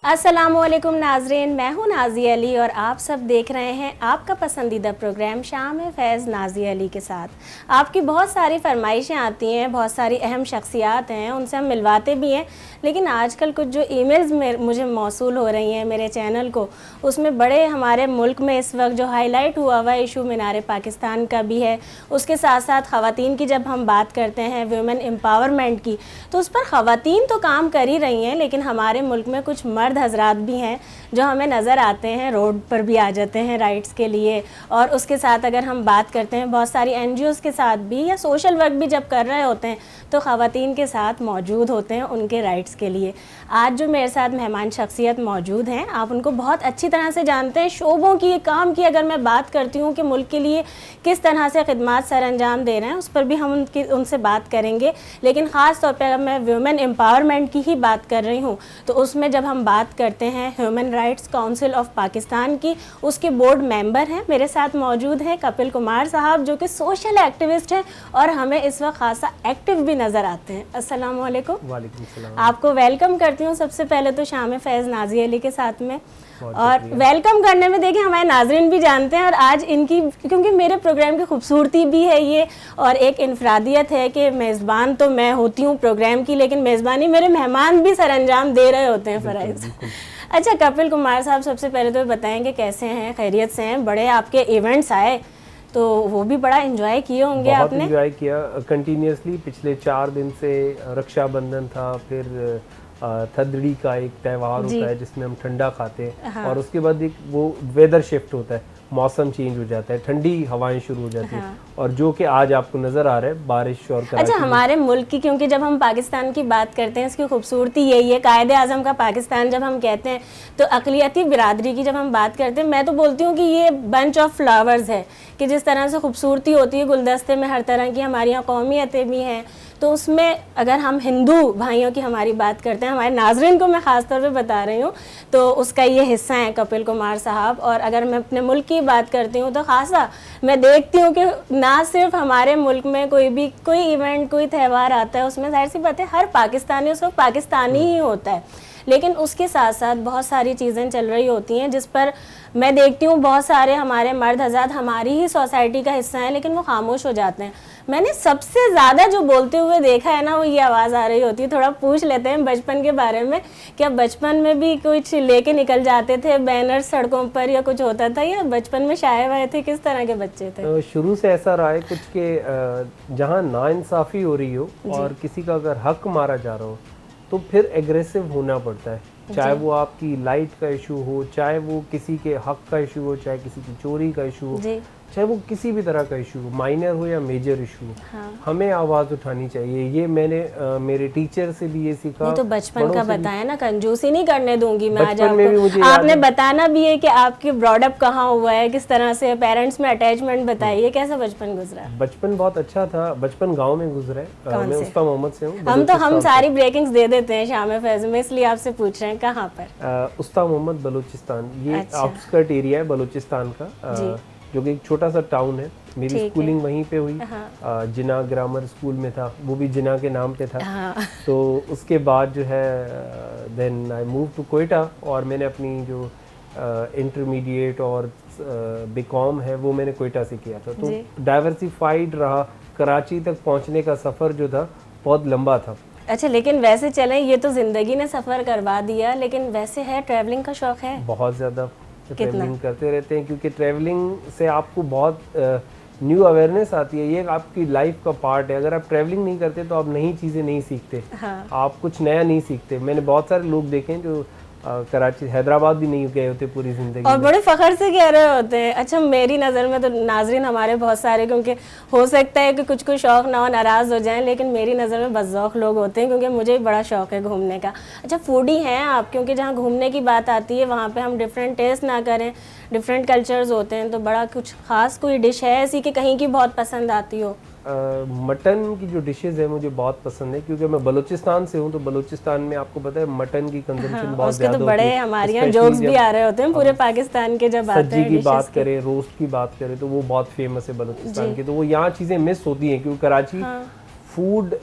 अस्सलामुअलैकुम नाजरीन, मैं हूं नाज़ी अली और आप सब देख रहे हैं आपका पसंदीदा प्रोग्राम शाम फैज़ नाज़ी अली के साथ। आपकी बहुत सारी फरमाइशें आती हैं, बहुत सारी अहम शख्सियात हैं, उनसे हम मिलवाते भी हैं, लेकिन आजकल कुछ जो ईमेल्स मुझे मौसूल हो रही हैं मेरे चैनल को, उसमें बड़े हमारे मुल्क में इस वक्त जो हाईलाइट हुआ हुआ इशू मीनार पाकिस्तान का भी है, उसके साथ साथ ख़वातीन की जब हम बात करते हैं वुमेन एम्पावरमेंट की, तो उस पर ख़वातीन तो काम कर ही रही हैं, लेकिन हमारे मुल्क में कुछ मर्द हजरात भी हैं जो हमें नज़र आते हैं, रोड पर भी आ जाते हैं राइट्स के लिए। और उसके साथ अगर हम बात करते हैं बहुत सारी NGOs के साथ भी या सोशल वर्क भी जब कर रहे होते हैं तो ख़वातीन के साथ मौजूद होते हैं उनके राइट्स के लिए। आज जो मेरे साथ मेहमान शख्सियत मौजूद हैं, आप उनको बहुत अच्छी तरह से जानते हैं। शोबों की काम की अगर मैं बात करती हूँ कि मुल्क के लिए किस तरह से खिदमात सर अंजाम दे रहे हैं, उस पर भी हम उनसे बात करेंगे। लेकिन ख़ास तौर पर अगर मैं वुमेन एम्पावरमेंट की ही बात कर रही हूँ तो उसमें जब हम बात करते हैं human rights council of Pakistan की, उसके बोर्ड मेंबर हैं मेरे साथ मौजूद हैं कपिल कुमार साहब, जो कि सोशल एक्टिविस्ट हैं और हमें इस वक्त खासा एक्टिव भी नज़र आते हैं। अस्सलाम वालेकुम। वालेकुम सलाम। आपको वेलकम करती हूँ सबसे पहले तो शाम फैज़ नाज़ी अली के साथ में। और वेलकम करने में देखिए हमारे नाजरीन भी जानते हैं, और आज इनकी क्योंकि मेरे प्रोग्राम की खूबसूरती भी है ये, और एक इनफरादियत है कि मेज़बान तो मैं होती हूँ प्रोग्राम की, लेकिन मेज़बानी मेरे मेहमान भी सर अंजाम दे रहे होते हैं फ़राइज़। अच्छा कपिल कुमार साहब, सबसे पहले तो बताएंगे कैसे हैं, खैरियत से हैं? बड़े आपके इवेंट्स आए तो वो भी बड़ा एंजॉय किए होंगे आपने? बहुत एंजॉय किया कंटिन्यूसली। पिछले 4 दिन से रक्षाबंधन था, फिर थदड़ी का एक त्यौहार होता है जिसमें हम ठंडा खाते हैं। हाँ। और उसके बाद एक वो वेदर शिफ्ट होता है, मौसम चेंज हो जाता है, ठंडी हवाएं शुरू हो जाती हैं। हाँ। और जो कि आज आपको नज़र आ रहा है बारिश और अच्छा हमारे मुल्क की, क्योंकि जब हम पाकिस्तान की बात करते हैं इसकी खूबसूरती यही है, कायदे आज़म का पाकिस्तान जब हम कहते हैं तो अक़लियती बिरादरी की जब हम बात करते हैं, मैं तो बोलती हूँ कि ये बंच ऑफ फ्लावर्स है कि जिस तरह से खूबसूरती होती है गुलदस्ते में हर तरह की, हमारी यहाँ कौमियतें भी हैं, तो उसमें अगर हम हिंदू भाइयों की हमारी बात करते हैं, हमारे नाजरीन को मैं ख़ास तौर पे बता रही हूँ, तो उसका ये हिस्सा है कपिल कुमार साहब। और अगर मैं अपने मुल्क की बात करती हूँ तो ख़ासा मैं देखती हूँ कि ना सिर्फ हमारे मुल्क में कोई इवेंट, कोई त्यौहार आता है, उसमें जाहिर सी बात है हर पाकिस्तानी उसको पाकिस्तानी ही होता है, लेकिन उसके साथ साथ बहुत सारी चीज़ें चल रही होती हैं जिस पर मैं देखती हूँ बहुत सारे हमारे मर्द हज़रात हमारी ही सोसाइटी का हिस्सा हैं, लेकिन वो खामोश हो जाते हैं। मैंने सबसे ज़्यादा जो बोलते हुए देखा है ना, वो ये आवाज़ आ रही होती है। थोड़ा पूछ लेते हैं बचपन के बारे में, क्या बचपन में भी कुछ लेके निकल जाते थे बैनर सड़कों पर या कुछ होता था, या बचपन में शाये हुए थे? किस तरह के बच्चे थे? शुरू से ऐसा रहा है कुछ के जहाँ नाइंसाफ़ी हो रही हो और किसी का अगर हक मारा जा रहा हो तो फिर एग्रेसिव होना पड़ता है, चाहे वो आपकी लाइट का इशू हो, चाहे वो किसी के हक का इशू हो, चाहे किसी की चोरी का इशू हो, चाहे वो किसी भी तरह का इशू हो, माइनर हो या मेजर इशू हो। हाँ। हमें आवाज़ उठानी चाहिए। ये मैंने मेरे टीचर से भी ये सीखा। नहीं तो बचपन का बताया ना, कंजूसी नहीं करने दूंगी मैं आज आपको। आपने बताना भी है कि आपके ब्रॉडअप कहाँ हुआ है, किस तरह से पेरेंट्स में अटैचमेंट बताइए, कैसा बचपन गुजरा? बचपन बहुत अच्छा था। बचपन गाँव में गुजरा है। मैं उस्ता मोहम्मद से हूँ। हम सारी ब्रेकिंग्स दे देते हैं शाम फैज़ में, इसलिए आपसे पूछ रहे हैं कहाँ पर? उस्ता मोहम्मद बलूचिस्तान, ये आउटस्कर्ट एरिया है बलूचिस्तान का, जो कि एक छोटा सा टाउन है। मेरी स्कूलिंग वहीं पे हुई। जिना ग्रामर स्कूल में था, वो भी जिना के नाम पे था। तो उसके बाद जो है then I move to Quetta, और मैंने अपनी जो इंटरमीडिएट और बीकॉम है वो मैंने कोयटा से किया था। तो डाइवर्सिफाइड रहा। कराची तक पहुंचने का सफ़र जो था बहुत लंबा था। अच्छा, लेकिन वैसे चलें, ये तो ज़िंदगी ने सफ़र करवा दिया, लेकिन वैसे है ट्रैवलिंग का शौक़ है? बहुत ज़्यादा। ट्रैवलिंग करते रहते हैं क्योंकि ट्रैवलिंग से आपको बहुत न्यू अवेयरनेस आती है। ये आपकी लाइफ का पार्ट है। अगर आप ट्रैवलिंग नहीं करते तो आप नई चीज़ें नहीं सीखते। हाँ। आप कुछ नया नहीं सीखते। मैंने बहुत सारे लोग देखे हैं जो कराची, हैदराबाद भी नहीं गए होते पूरी ज़िंदगी और बड़े फ़ख्र से कह रहे होते हैं। अच्छा, मेरी नज़र में तो नाजरीन हमारे बहुत सारे, क्योंकि हो सकता है कि कुछ शौक़ ना हो, नाराज़ हो जाएं, लेकिन मेरी नज़र में बज़ौक़ लोग होते हैं, क्योंकि मुझे बड़ा शौक़ है घूमने का। अच्छा, फूडी हैं आप? क्योंकि जहाँ घूमने की बात आती है वहाँ पे हम डिफरेंट टेस्ट ना करें, डिफरेंट कल्चर्स होते हैं, तो बड़ा कुछ ख़ास कोई डिश है ऐसी कि कहीं की बहुत पसंद आती हो? मटन की जो डिशेज़ है मुझे बहुत पसंद है, क्योंकि मैं बलूचिस्तान से हूँ। तो बलूचिस्तान में आपको पता है मटन की कंजम्पशन बहुत ज़्यादा होती है। बड़े हमारे यहाँ जोक्स भी आ रहे होते हैं पूरे पाकिस्तान के, जब आते हैं। सज्जी की बात करें, रोस्ट की बात करें, तो वो बहुत फेमस है बलूचिस्तान की। तो वो यहाँ चीज़ें मिस होती हैं क्योंकि कराची फूड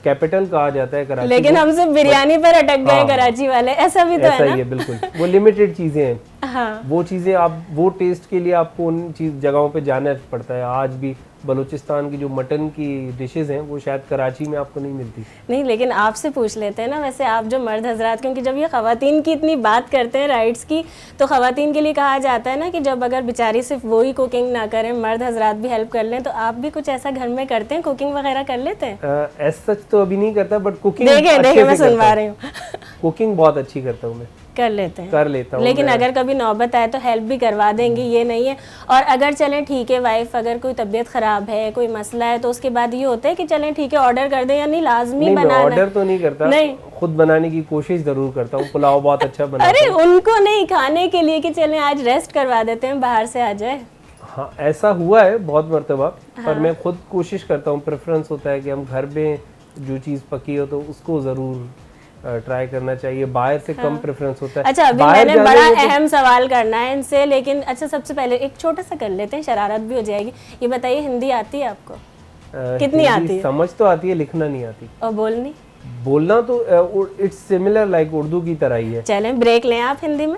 कैपिटल कहा जाता है कराची लेकिन को, हम सिर्फ बिरयानी पर अटक गए कराची वाले, ऐसा भी तो ऐसा है ना? ही है बिल्कुल। वो लिमिटेड चीजें हैं, हाँ। वो चीजें आप वो टेस्ट के लिए आपको उन चीज जगहों पे जाना पड़ता है। आज भी बलूचिस्तान की जो मटन की डिशेस हैं वो शायद कराची में आपको नहीं मिलती। नहीं, लेकिन आपसे पूछ लेते हैं ना, वैसे आप जो मर्द हजरात, क्योंकि जब ये ख़वातीन की इतनी बात करते हैं राइट्स की, तो ख़वातीन के लिए कहा जाता है ना कि जब अगर बेचारी सिर्फ वो ही कुकिंग ना करें, मर्द हजरात भी हेल्प कर लें, तो आप भी कुछ ऐसा घर में करते हैं, कुकिंग वगैरह कर लेते हैं? एज सच तो अभी नहीं करता, बट कुकिंग देखे मैं सुनवा रही हूँ। कुकिंग बहुत अच्छी करता हूँ मैं, कर लेते हैं, कर लेता हूँ। लेकिन अगर कभी नौबत आए तो हेल्प भी करवा देंगी, ये नहीं है? और अगर चलें ठीक है, वाइफ अगर कोई तबीयत खराब है, कोई मसला है, तो उसके बाद ये होता है कि चलें ठीक है ऑर्डर कर दें, या नहीं लाजमी बनाना? ऑर्डर तो नहीं करता, नहीं, खुद बनाने की कोशिश जरूर करता हूँ। पुलाव बहुत अच्छा बनाता अरे उनको नहीं, खाने के लिए कि चलें आज रेस्ट करवा देते हैं, बाहर से आ जाए। हाँ, ऐसा हुआ है बहुत मर्तबा। पर मैं खुद कोशिश करता हूँ, प्रेफरेंस होता है कि हम घर में जो चीज़ पकी हो तो उसको ज़रूर ट्राई करना चाहिए, बाहर से कम प्रेफरेंस होता है। अच्छा, अभी मैंने बड़ा अहम सवाल करना है इनसे, लेकिन अच्छा सबसे पहले एक छोटा सा कर लेते हैं, शरारत भी हो जाएगी। ये बताइए, हिंदी आती है आपको? कितनी आती है? समझ तो आती है, लिखना नहीं आती। और बोलनी? बोलना तो इट्स सिमिलर लाइक उर्दू की तरह ही है। चलें ब्रेक लें आप हिंदी में,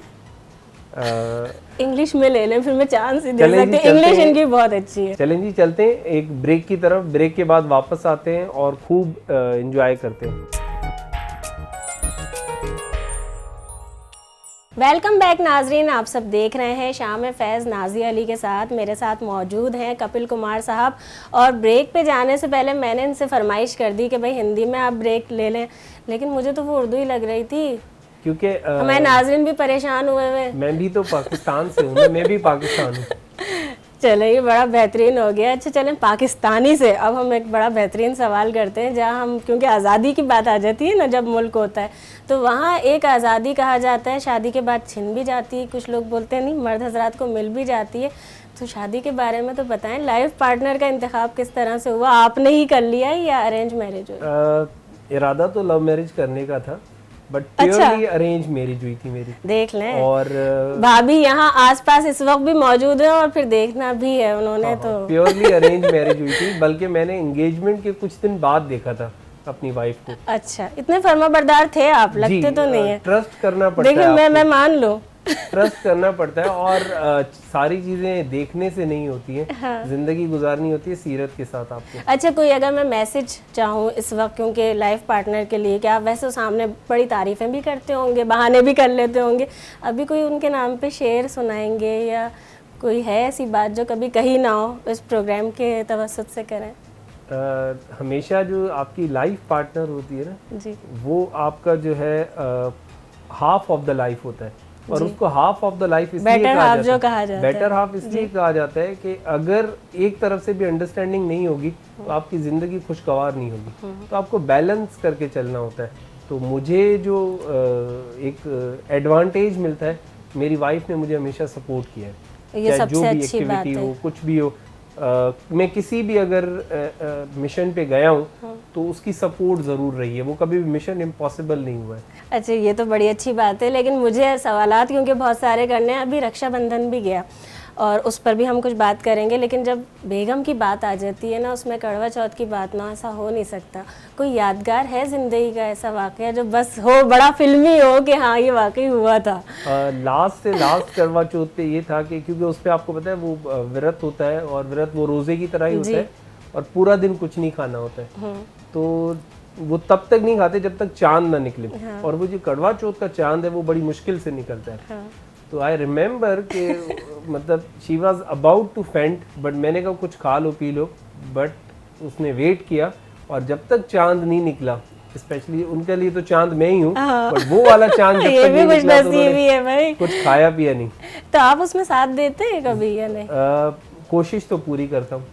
इंग्लिश में ले लें, फिर मैं चांस ही दे सकती हूँ, इंग्लिश इनकी बहुत अच्छी है। चलें जी, चलते हैं एक ब्रेक की तरफ। ब्रेक के बाद वापस आते हैं और खूब एंजॉय करते हैं। वेलकम बैक नाजरीन, आप सब देख रहे हैं शाम में फैज़ नाज़िया अली के साथ। मेरे साथ मौजूद हैं कपिल कुमार साहब। और ब्रेक पे जाने से पहले मैंने इनसे फरमाइश कर दी कि भाई हिंदी में आप ब्रेक ले लें, लेकिन मुझे तो वो उर्दू ही लग रही थी, क्योंकि हमारे नाजरीन भी परेशान हुए हुए। मैं भी तो पाकिस्तान से हूँ, मैं भी पाकिस्तान हूँ। चले, ये बड़ा बेहतरीन हो गया। अच्छा चलें, पाकिस्तानी से अब हम एक बड़ा बेहतरीन सवाल करते हैं, जहाँ हम, क्योंकि आज़ादी की बात आ जाती है ना जब मुल्क होता है, तो वहाँ एक आज़ादी कहा जाता है शादी के बाद छिन भी जाती है, कुछ लोग बोलते हैं नहीं मर्द हजरात को मिल भी जाती है। तो शादी के बारे में तो बताएं, लाइफ पार्टनर का इंतखाब किस तरह से हुआ? आपने ही कर लिया या अरेंज मैरिज हुई? इरादा तो लव मैरिज करने का था, बट प्योरली अरेंज मैरिज हुई थी मेरी। देख लें, और भाभी यहाँ आसपास इस वक्त भी मौजूद है और फिर देखना भी है उन्होंने। तो प्योरली अरेंज मैरिज हुई थी, बल्कि मैंने एंगेजमेंट के कुछ दिन बाद देखा था अपनी वाइफ को। अच्छा, इतने फर्माबरदार थे आप, लगते तो नहीं है। ट्रस्ट करना पड़ता है, देखिए मैं मान लूं, ट्रस्ट करना पड़ता है। और सारी चीजें देखने से नहीं होती हैं, हाँ। जिंदगी गुजारनी होती है सीरत के साथ आपको। अच्छा, कोई अगर मैं मैसेज चाहूँ इस वक्त, क्योंकि लाइफ पार्टनर के लिए, क्या वैसे सामने बड़ी तारीफें भी करते होंगे, बहाने भी कर लेते होंगे, अभी कोई उनके नाम पे शेर सुनाएंगे, या कोई है ऐसी बात जो कभी कही ना हो, इस प्रोग्राम के तवस्सुत से करें? हमेशा जो आपकी लाइफ पार्टनर होती है ना जी, वो आपका जो है हाफ ऑफ द लाइफ होता है। और उसको हाफ ऑफ द लाइफ इसलिए कहा जाता है, बेटर हाफ इसलिए कहा जाता है कि अगर एक तरफ से भी अंडरस्टैंडिंग नहीं होगी तो आपकी ज़िंदगी खुशगवार नहीं होगी। तो आपको बैलेंस करके चलना होता है। तो मुझे जो एक एडवांटेज मिलता है, मेरी वाइफ ने मुझे हमेशा सपोर्ट किया है, ये चाहे जो भी एक्टिविटी हो, कुछ भी हो। मैं किसी भी अगर मिशन पे गया हूँ तो उसकी सपोर्ट ज़रूर रही है, वो कभी भी मिशन इम्पॉसिबल नहीं हुआ है। अच्छा, ये तो बड़ी अच्छी बात है, लेकिन मुझे सवालात क्योंकि बहुत सारे करने हैं। अभी रक्षाबंधन भी गया और उस पर भी हम कुछ बात करेंगे, लेकिन जब बेगम की बात आ जाती है ना, उसमें करवा चौथ की बात ना, ऐसा हो नहीं सकता। कोई यादगार है ज़िंदगी का ऐसा वाक़या जो बस हो, बड़ा फिल्मी हो कि हाँ ये वाकई हुआ था? लास्ट से लास्ट करवा चौथ पे ये था कि क्योंकि उस पर आपको पता है वो व्रत होता है, और व्रत वो रोज़े की तरह ही होता है, और पूरा दिन कुछ नहीं खाना होता है। तो वो तब तक नहीं खाते जब तक चांद ना निकले। हाँ। और वो जो करवा चौथ का चांद है वो बड़ी मुश्किल से निकलता है। हाँ। तो आई रिमेम्बर कि मतलब शी वॉज अबाउट टू फेंट, बट मैंने कहा कुछ खा लो पी लो, बट उसने वेट किया, और जब तक चांद नहीं निकला, स्पेशली उनके लिए तो चांद मैं ही हूँ, बट वो वाला चांद जब तक नहीं निकला तो है भाई। कुछ खाया पिया नहीं। तो आप उसमें साथ देते हैं कभी या नहीं? कोशिश तो पूरी करता हूँ।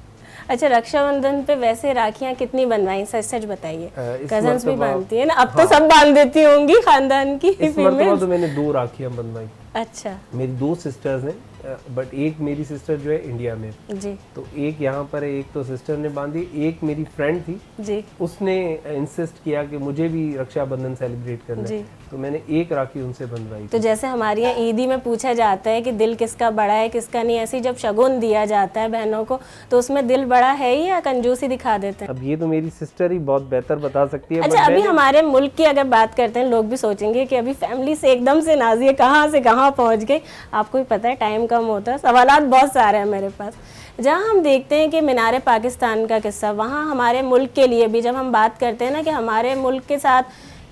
अच्छा, रक्षाबंधन पे वैसे राखियाँ कितनी बनवाई, सच सच बताइए? कजन्स भी बांधती है ना? अब तो सब बांध देती होंगी खानदान की। इस मरतबा तो मैंने 2 राखियाँ बनवाई। अच्छा, मेरी 2 सिस्टर्स हैं, बट एक मेरी सिस्टर जो है इंडिया में जी, तो एक यहाँ पर है, एक तो सिस्टर ने बांधी, एक मेरी फ्रेंड थी जी, उसने इंसिस्ट किया कि मुझे भी रक्षाबंधन सेलिब्रेट करना है, तो मैंने एक राखी उनसे बंधवाई। तो जैसे हमारे यहाँ ईदी में पूछा जाता है कि दिल किसका बड़ा है किसका नहीं, ऐसी जब शगुन दिया जाता है बहनों को तो उसमें दिल बड़ा है ही या कंजूसी दिखा देते हैं? अब ये तो मेरी सिस्टर ही बहुत बेहतर बता सकती है। अच्छा, अभी हमारे मुल्क की अगर बात करते हैं, लोग भी सोचेंगे कि अभी फैमिली से एकदम से नाज़िया कहाँ से कहाँ पहुँच गई। आपको भी पता है टाइम कम होता है, सवालात बहुत सारे हैं मेरे पास। जहाँ हम देखते हैं कि मीनार पाकिस्तान का किस्सा, वहाँ हमारे मुल्क के लिए भी जब हम बात करते हैं ना कि हमारे मुल्क के साथ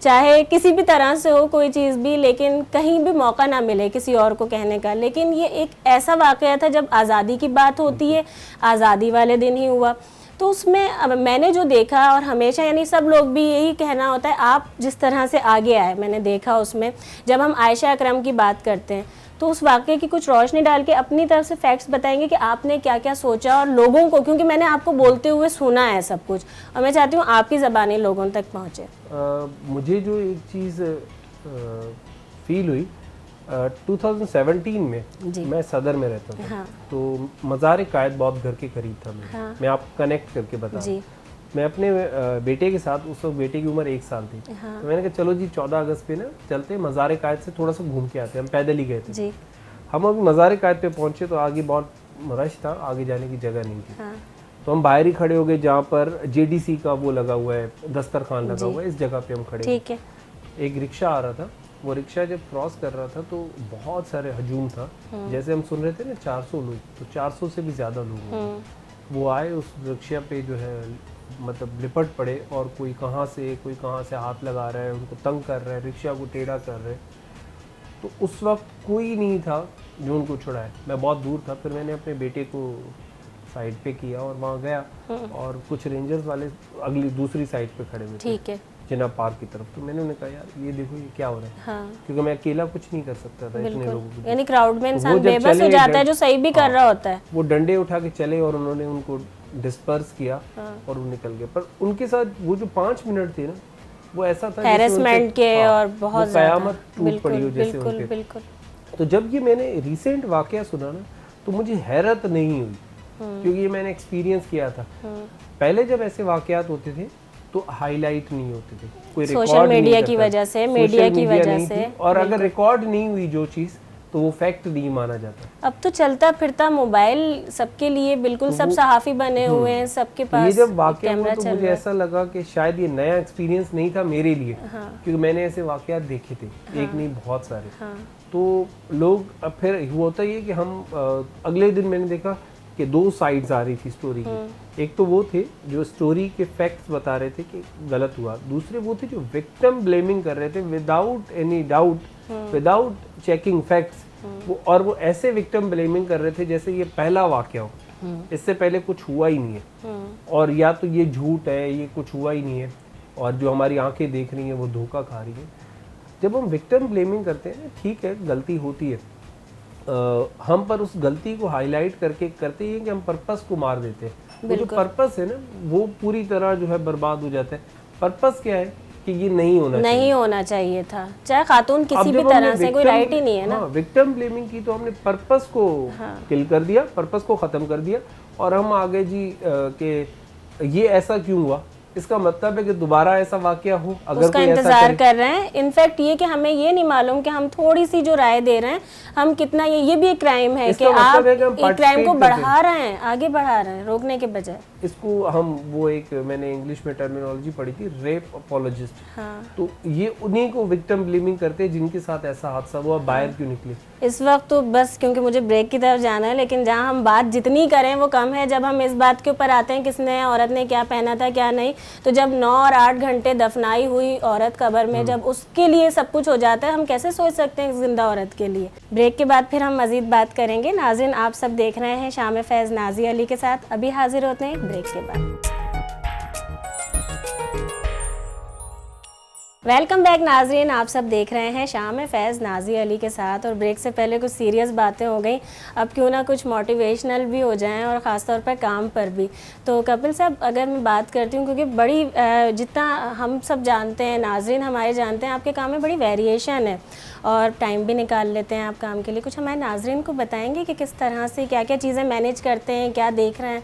चाहे किसी भी तरह से हो कोई चीज़ भी, लेकिन कहीं भी मौका ना मिले किसी और को कहने का, लेकिन ये एक ऐसा वाक़या था जब आज़ादी की बात होती है, आज़ादी वाले दिन ही हुआ। तो उसमें अब मैंने जो देखा, और हमेशा यानी सब लोग भी यही कहना होता है, आप जिस तरह से आगे आए मैंने देखा उसमें, जब हम आयशा अकरम की बात करते हैं तो उस वाक़े की कुछ रोशनी डाल के अपनी तरफ से फैक्ट्स बताएंगे कि आपने क्या क्या सोचा और लोगों को, क्योंकि मैंने आपको बोलते हुए सुना है सब कुछ और मैं चाहती हूँ आपकी ज़बानी लोगों तक पहुँचे। मुझे जो एक चीज़ फील हुई 2017 में मैं सदर में रहता था। हाँ। तो मज़ार कायद बहुत घर के करीब था मेरे। हाँ। मैं आपको कनेक्ट करके बता, मैं अपने बेटे के साथ, उस वक्त बेटे की उम्र 1 साल थी। हाँ। तो मैंने कहा चलो जी 14 अगस्त पे ना चलते मज़ार कायद से थोड़ा सा घूम के आते हैं। हम पैदल ही गए थे जी। हम अभी मज़ार कायद पे पहुंचे तो आगे बहुत रश था, आगे जाने की जगह नहीं थी। हाँ। तो हम बाहर ही खड़े हो गए जहाँ पर JDC का वो लगा हुआ है, दस्तरखान लगा हुआ है, इस जगह पे हम खड़े। ठीक है। एक रिक्शा आ रहा था, वो रिक्शा जब क्रॉस कर रहा था तो बहुत सारे हजूम था। जैसे हम सुन रहे थे ना 400 लोग, तो 400 से भी ज़्यादा लोग वो आए उस रिक्शा पे जो है मतलब लिपट पड़े, और कोई कहाँ से हाथ लगा रहा है, उनको तंग कर रहा है, रिक्शा को टेढ़ा कर रहे। तो उस वक्त कोई नहीं था जो उनको छुड़ाए। मैं बहुत दूर था, फिर मैंने अपने बेटे को साइड पे किया और वहाँ गया, और कुछ रेंजर्स वाले अगली दूसरी साइड पे खड़े हुए थे जिना पार्क की तरफ। तो मैंने उन्हें कहा यार ये देखो ये क्या हो रहा है। हाँ। क्योंकि मैं अकेला कुछ नहीं कर सकता था इतने लोगों को, यानी क्राउड में इंसान बेबस हो जाता है जो सही भी कर रहा होता है। वो डंडे उठा के चले और उन्होंने उनको डिस्पर्स किया। हाँ। और वो निकल गए। पर उनके साथ वो जो 5 मिनट थे ना, वो ऐसा था हैरेसमेंट के और बहुत कयामत टूट पड़ी हो जैसे उनके। बिल्कुल। तो जब ये मैंने रिसेंट वाकया सुना ना तो मुझे हैरत नहीं हुई, क्योंकि ये मैंने एक्सपीरियंस किया था। पहले जब ऐसे वाकयात होते थे तो हाईलाइट नहीं होते थे, कोई सोशल मीडिया की वजह से, मीडिया की वजह से, और अगर रिकॉर्ड नहीं हुई जो चीज़ तो वो फैक्ट नहीं माना जाता। अब तो चलता फिरता मोबाइल सबके लिए, बिल्कुल सब सहाफ़ी बने हुए हैं, सबके पास। ये जब वाकया हुआ तो मुझे ऐसा लगा कि शायद ये नया एक्सपीरियंस नहीं था मेरे लिए। हाँ। क्योंकि मैंने ऐसे वाकयात देखे थे। हाँ। एक नहीं बहुत सारे। हाँ। तो लोग अब फिर होता ही है कि हम अगले दिन मैंने देखा कि 2 साइड्स आ रही थी स्टोरी की। एक तो वो थे जो स्टोरी के फैक्ट्स बता रहे थे कि गलत हुआ, दूसरे वो थे जो विक्टिम ब्लेमिंग कर रहे थे without any doubt, without checking facts. वो और वो ऐसे विक्टिम ब्लेमिंग कर रहे थे जैसे ये पहला वाकया हो, इससे पहले कुछ हुआ ही नहीं है, और या तो ये झूठ है, ये कुछ हुआ ही नहीं है, और जो हमारी आंखें देख रही हैं वो धोखा खा रही है। जब हम विक्टिम ब्लेमिंग करते हैं, ठीक है गलती होती है, हम पर उस गलती को हाईलाइट करके करते हैं कि हम पर्पस को मार देते हैं। वो जो पर्पस है ना वो पूरी तरह जो है बर्बाद हो जाता है। पर्पस क्या है कि ये नहीं होना चाहिए था, चाहे खातून किसी भी तरह से, कोई राइट ही नहीं है ना। हाँ, विक्टिम ब्लेमिंग की तो हमने पर्पस को किल कर दिया, पर्पस को खत्म कर दिया, और हम आगे जी कि ये ऐसा क्यों हुआ, इसका मतलब है कि दोबारा ऐसा वाकया हो, अगर उसका इंतजार कर रहे हैं। इनफैक्ट ये कि हमें ये नहीं मालूम कि हम थोड़ी सी जो राय दे रहे हैं हम कितना, ये भी एक क्राइम है कि आप एक क्राइम को बढ़ा रहे हैं, आगे बढ़ा रहे हैं, रोकने के बजाय। इसको हम वो एक मैंने इंग्लिश में टर्मिनोलॉजी पढ़ी थी, रेप अपोलोजिस्ट। हाँ। तो ये उन्हीं को विक्टिम ब्लेमिंग करते हैं जिनके साथ ऐसा हादसा हुआ। बाहर क्यों निकले इस वक्त? तो बस क्योंकि मुझे ब्रेक की तरफ जाना है, लेकिन जहाँ हम बात जितनी करें वो कम है। जब हम इस बात के ऊपर आते हैं किसने औरत ने क्या पहना था क्या नहीं, तो जब 9 और 8 घंटे दफनाई हुई औरत कब्र में, जब उसके लिए सब कुछ हो जाता है, हम कैसे सोच सकते हैं जिंदा औरत के लिए। ब्रेक के बाद फिर हम मजीद बात करेंगे। नाज़रीन, आप सब देख रहे हैं शाम फैज़ नाज़िया अली के साथ। अभी हाजिर होते हैं ब्रेक के बाद। वेलकम बैक नाजरीन, आप सब देख रहे हैं शाम में फैज़ नाज़िया अली के साथ। और ब्रेक से पहले कुछ सीरियस बातें हो गई, अब क्यों ना कुछ मोटिवेशनल भी हो जाएं और ख़ास तौर पर काम पर भी। तो कपिल साहब, अगर मैं बात करती हूँ, क्योंकि बड़ी जितना हम सब जानते हैं, नाजरीन हमारे जानते हैं, आपके काम में बड़ी वेरिएशन है और टाइम भी निकाल लेते हैं आप काम के लिए। कुछ हमारे नाजरीन को बताएंगे कि किस तरह से क्या क्या चीज़ें मैनेज करते हैं, क्या देख रहे हैं?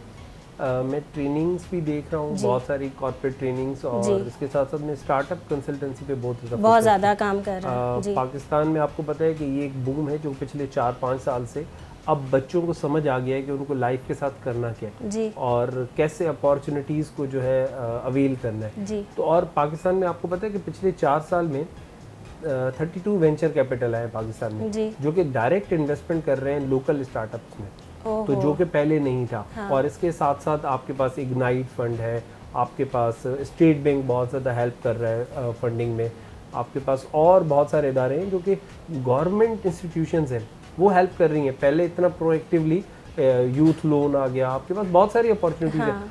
मैं ट्रेनिंग्स भी देख रहा हूँ, बहुत सारी कॉर्पोरेट ट्रेनिंग्स, और इसके साथ साथ मैं स्टार्टअप कंसल्टेंसी पे बहुत ज़्यादा काम कर रहा हूँ। पाकिस्तान में आपको पता है कि ये एक बूम है जो पिछले 4-5 साल से अब बच्चों को समझ आ गया है कि उनको लाइफ के साथ करना क्या है और कैसे अपॉर्चुनिटीज़ को जो है अवेल करना है। तो और पाकिस्तान में आपको पता है कि पिछले 4 साल में 32 वेंचर कैपिटल आए पाकिस्तान में, जो कि डायरेक्ट इन्वेस्टमेंट कर रहे हैं लोकल स्टार्टअप्स में, तो जो कि पहले नहीं था। और इसके साथ साथ आपके पास इग्नाइट फंड है, आपके पास स्टेट बैंक बहुत ज़्यादा हेल्प कर रहा है फंडिंग में, आपके पास और बहुत सारे इदारे हैं जो कि गवर्नमेंट इंस्टीट्यूशंस हैं वो हेल्प कर रही हैं। पहले इतना प्रोएक्टिवली यूथ लोन आ गया, आपके पास बहुत सारी अपॉर्चुनिटीज़ हैं।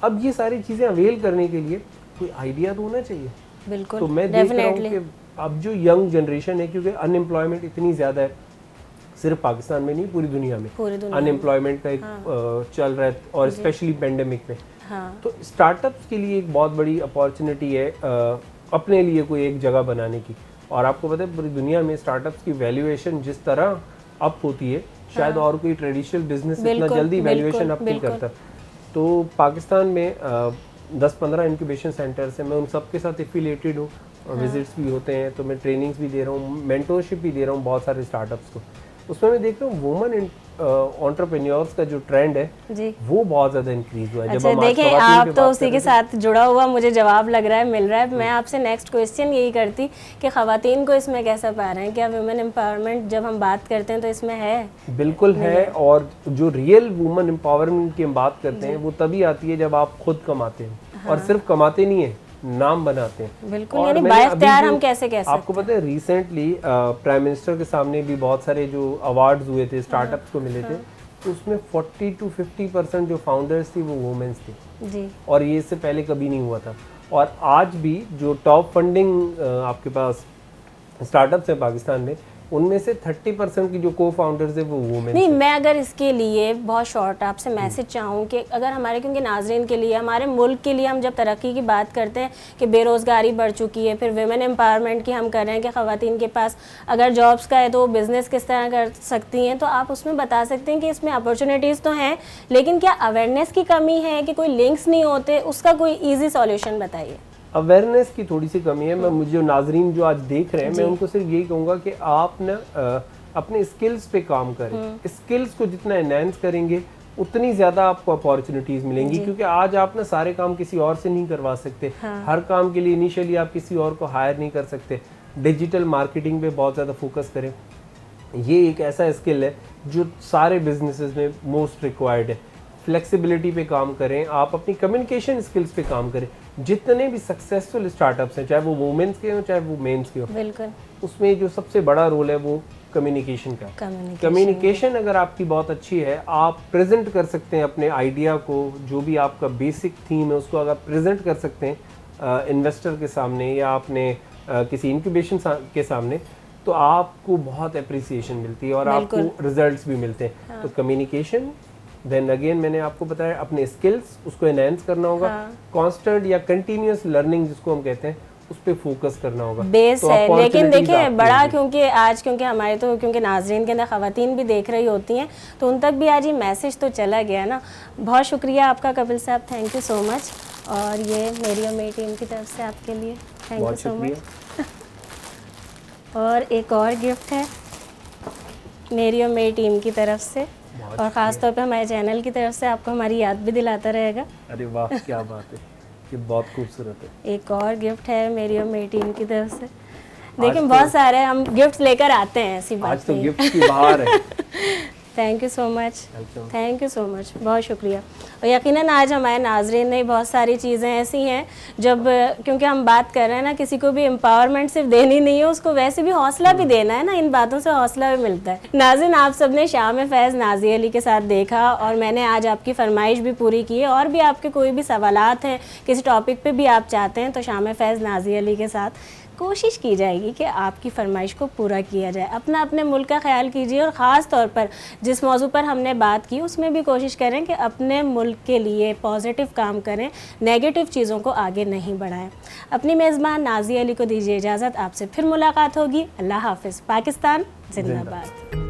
अब ये सारी चीज़ें अवेल करने के लिए कोई आइडिया तो होना चाहिए। बिल्कुल, तो मैं देख रहा हूँ कि अब जो यंग जनरेशन है, क्योंकि अनएम्प्लॉयमेंट इतनी ज़्यादा है, सिर्फ पाकिस्तान में नहीं पूरी दुनिया में अनएम्प्लॉयमेंट का एक चल रहा है, और स्पेशली पेंडेमिक में। तो स्टार्टअप्स के लिए एक बहुत बड़ी अपॉर्चुनिटी है अपने लिए कोई एक जगह बनाने की। और आपको पता है पूरी दुनिया में स्टार्टअप्स की वैल्यूएशन जिस तरह अप होती है, शायद और कोई ट्रेडिशनल बिजनेस इतना जल्दी वैल्यूएशन अप नहीं करता। तो पाकिस्तान में 10-15 इंक्यूबेशन सेंटर्स हैं, मैं उन सब के साथ एफिलिएटेड हूँ, विजिट्स भी होते हैं, तो मैं ट्रेनिंग्स भी दे रहा हूँ, मेंटोरशिप भी दे रहा हूँ बहुत सारे स्टार्टअप्स को। उसमें मैं देख रहा हूँ वुमन एंटरप्रेन्योर्स का जो ट्रेंड है वो बहुत ज़्यादा इंक्रीज हुआ है। अच्छा, देखिए आप तो उसी के साथ जुड़ा हुआ मुझे जवाब लग रहा है, मिल रहा है। मैं आपसे नेक्स्ट क्वेश्चन यही करती कि ख़वातीन को इसमें कैसा पा रहे हैं, क्या वुमेन एम्पावरमेंट जब हम बात करते हैं तो इसमें है? बिल्कुल है, और जो रियल वुमेन एम्पावरमेंट की हम बात करते हैं वो तभी आती है जब आप खुद कमाते हैं, और सिर्फ कमाते नहीं है, नाम बनाते हैं। बिल्कुल, यानी बाइख्तियार हम कैसे कह सकते हैं? आपको पता है रिसेंटली प्राइम मिनिस्टर के सामने भी बहुत सारे जो अवार्ड्स हुए थे स्टार्टअप्स को मिले थे, तो उसमें 40 to 50% जो फाउंडर्स थी वो वुमेन्स थी और ये इससे पहले कभी नहीं हुआ था। और आज भी जो टॉप फंडिंग आपके पास स्टार्टअप्स है पाकिस्तान में, उनमें से 30% की जो को फाउंडर्स है वो वुमेन। नहीं, मैं अगर इसके लिए बहुत शॉर्ट आपसे मैसेज चाहूँ कि अगर हमारे, क्योंकि नाजरीन के लिए, हमारे मुल्क के लिए, हम जब तरक्की की बात करते हैं कि बेरोज़गारी बढ़ चुकी है, फिर वुमेन एम्पावरमेंट की हम कर रहे हैं कि ख़वातीन के पास अगर जॉब्स का है तो बिज़नेस किस तरह कर सकती हैं, तो आप उसमें बता सकते हैं कि इसमें अपॉर्चुनिटीज़ तो हैं, लेकिन क्या अवेयरनेस की कमी है कि कोई लिंक्स नहीं होते, उसका कोई ईजी सॉल्यूशन बताइए। अवेयरनेस की थोड़ी सी कमी है। मैं मुझे नाजरीन जो आज देख रहे हैं, मैं उनको सिर्फ यही कहूँगा कि आप ना अपने स्किल्स पे काम करें। स्किल्स को जितना एनहांस करेंगे उतनी ज़्यादा आपको अपॉर्चुनिटीज़ मिलेंगी, क्योंकि आज आप ना सारे काम किसी और से नहीं करवा सकते। हर काम के लिए इनिशियली आप किसी और को हायर नहीं कर सकते। डिजिटल मार्केटिंग पे बहुत ज़्यादा फोकस करें, ये एक ऐसा स्किल है जो सारे बिजनेसेस में मोस्ट रिक्वायर्ड है। फ्लेक्सिबिलिटी पे काम करें, आप अपनी कम्युनिकेशन स्किल्स पे काम करें। जितने भी सक्सेसफुल स्टार्टअप्स हैं, चाहे वो वुमेन्स के हो चाहे वो मेंस के हो, बिल्कुल, उसमें जो सबसे बड़ा रोल है वो कम्युनिकेशन का। कम्युनिकेशन अगर आपकी बहुत अच्छी है, आप प्रेजेंट कर सकते हैं अपने आइडिया को, जो भी आपका बेसिक थीम है उसको अगर प्रेजेंट कर सकते हैं इन्वेस्टर के सामने या अपने किसी इंक्यूबेशन के सामने, तो आपको बहुत अप्रिसिएशन मिलती है और आपको रिजल्ट्स भी मिलते हैं। तो कम्युनिकेशन, देन अगेन मैंने आपको बताया अपने स्किल्स उसको एनहांस करना होगा, कांस्टेंट या कंटिन्यूअस लर्निंग जिसको हम कहते हैं उस पे फोकस करना होगा, बेस है। लेकिन देखिए बड़ा, क्योंकि आज क्योंकि हमारे तो क्योंकि नाजरीन के अंदर ख़वातीन भी देख रही होती हैं, तो उन तक भी आज ये मैसेज तो चला गया ना। बहुत शुक्रिया आपका कपिल साहब, थैंक यू सो मच। और ये मेरी और मेरी टीम की तरफ से आपके लिए थैंक यू सो मच। और एक और गिफ्ट है मेरी और मेरी टीम की तरफ से, और ख़ास तौर पे हमारे चैनल की तरफ से, आपको हमारी याद भी दिलाता रहेगा। अरे वाह, क्या बात है, ये बहुत खूबसूरत है। एक और गिफ्ट है मेरी और मेरी टीम की तरफ से। देखिए बहुत सारे हम गिफ्ट लेकर आते हैं, ऐसी बात आज तो गिफ्ट की बहार है। Thank you so much, thank you so much, बहुत शुक्रिया। और यकीनन आज हमारे नाजरीन ने बहुत सारी चीज़ें ऐसी हैं जब, क्योंकि हम बात कर रहे हैं ना, किसी को भी एम्पावरमेंट सिर्फ देनी नहीं है, उसको वैसे भी हौसला भी देना है ना, इन बातों से हौसला भी मिलता है। नाज़रीन, आप सब ने शाम फैज़ नाज़िया अली के साथ देखा और मैंने आज आपकी फरमाइश भी पूरी की है। और भी आपके कोई भी सवालात हैं, किसी टॉपिक पे भी आप चाहते हैं, तो शाम फैज़ नाज़िया अली के साथ कोशिश की जाएगी कि आपकी फरमाइश को पूरा किया जाए। अपना अपने मुल्क का ख्याल कीजिए और ख़ास तौर पर जिस मौजू पर हमने बात की उसमें भी कोशिश करें कि अपने मुल्क के लिए पॉजिटिव काम करें, नेगेटिव चीज़ों को आगे नहीं बढ़ाएं। अपनी मेज़बान नाज़िया अली को दीजिए इजाज़त, आपसे फिर मुलाकात होगी। अल्लाह हाफ़िज़। पाकिस्तान जिंदाबाद।